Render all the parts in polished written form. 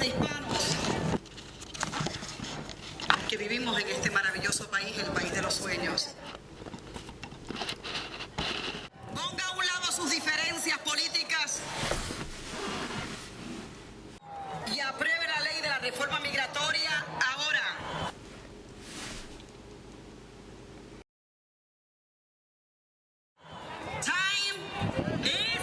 hispanos que vivimos en este maravilloso país, el país de los sueños. Ponga a un lado sus diferencias políticas y apruebe la ley de la reforma migratoria ahora. Time is...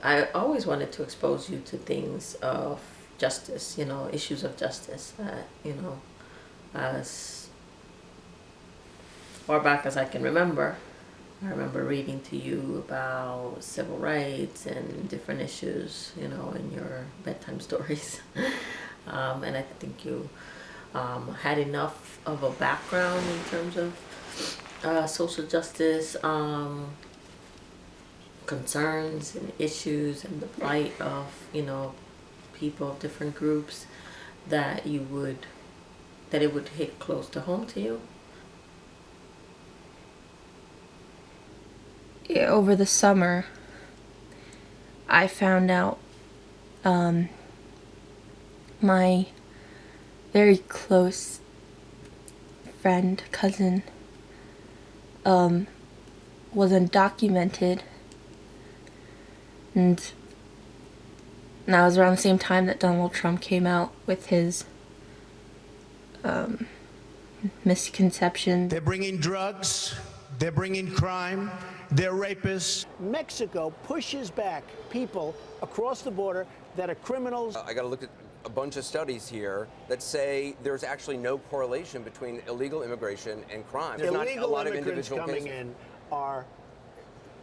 I always wanted to expose you to things of justice, you know, issues of justice that, you know, as far back as I can remember. I remember reading to you about civil rights and different issues, you know, in your bedtime stories. And I think you had enough of a background in terms of social justice concerns and issues and the plight of, you know, people of different groups that it would hit close to home to you. Yeah, over the summer, I found out my very close friend, cousin, was undocumented, and that was around the same time that Donald Trump came out with his misconception. They're bringing drugs, they're bringing crime, they're rapists. Mexico pushes back people across the border that are criminals. I got to look at a bunch of studies here that say there's actually no correlation between illegal immigration and crime. There's not a lot of individual coming in are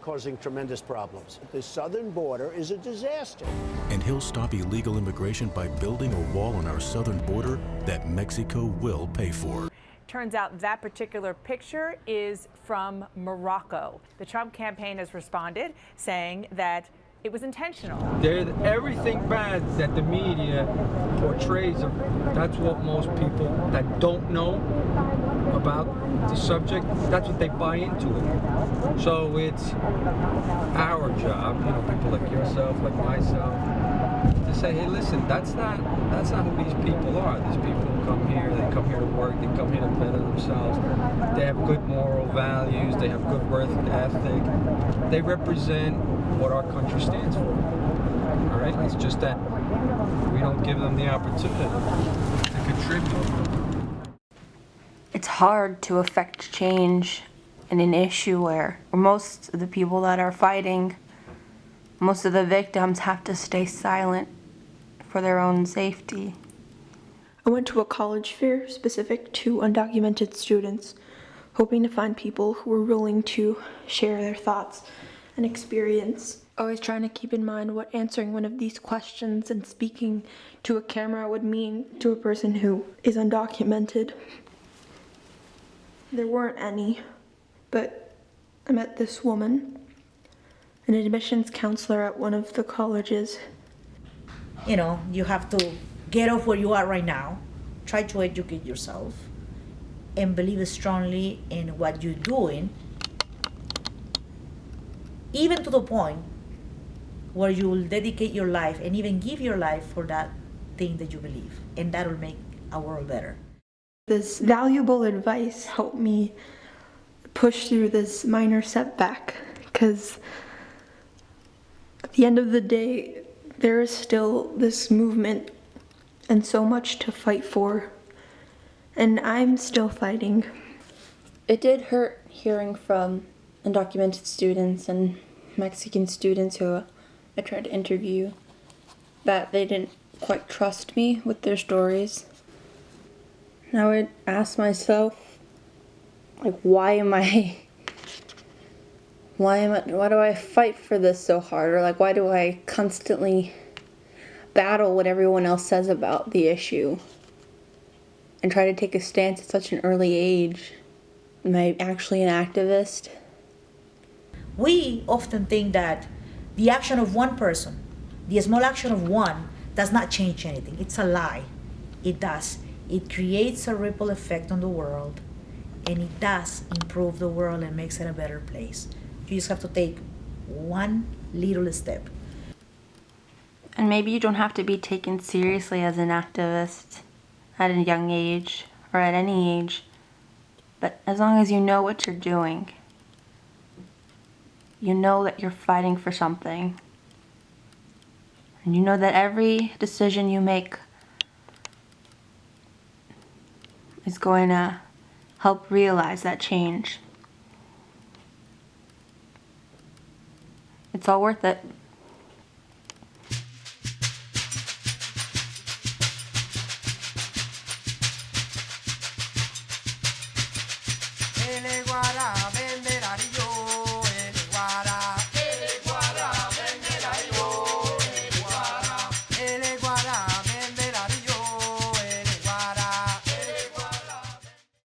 causing tremendous problems. The southern border is a disaster. And he'll stop illegal immigration by building a wall on our southern border that Mexico will pay for. Turns out that particular picture is from Morocco. The Trump campaign has responded, saying that it was intentional. Everything bad that the media portrays, that's what most people that don't know about the subject, that's what they buy into it. So it's our job, you know, people like yourself, like myself, to say, hey, listen, that's not who these people are. These people who come here, they come here to work, they come here to better themselves. They have good moral values, they have good work ethic. They represent what our country stands for. All right? It's just that we don't give them the opportunity to contribute. It's hard to affect change in an issue where most of the people that are fighting, most of the victims have to stay silent for their own safety. I went to a college fair specific to undocumented students, hoping to find people who were willing to share their thoughts and experience. Always trying to keep in mind what answering one of these questions and speaking to a camera would mean to a person who is undocumented. There weren't any, but I met this woman, an admissions counselor at one of the colleges. You know, you have to get off where you are right now, try to educate yourself, and believe strongly in what you're doing, even to the point where you will dedicate your life and even give your life for that thing that you believe, and that will make our world better. This valuable advice helped me push through this minor setback, because at the end of the day, there is still this movement and so much to fight for, and I'm still fighting. It did hurt hearing from undocumented students and Mexican students who I tried to interview that they didn't quite trust me with their stories. And I would ask myself, like, why do I fight for this so hard? Or like, why do I constantly battle what everyone else says about the issue and try to take a stance at such an early age? Am I actually an activist? We often think that the action of one person, the small action of one, does not change anything. It's a lie. It does. It creates a ripple effect on the world, and it does improve the world and makes it a better place. You just have to take one little step. And maybe you don't have to be taken seriously as an activist at a young age or at any age, but as long as you know what you're doing, you know that you're fighting for something, and you know that every decision you make is going to help realize that change. It's all worth it. Guara.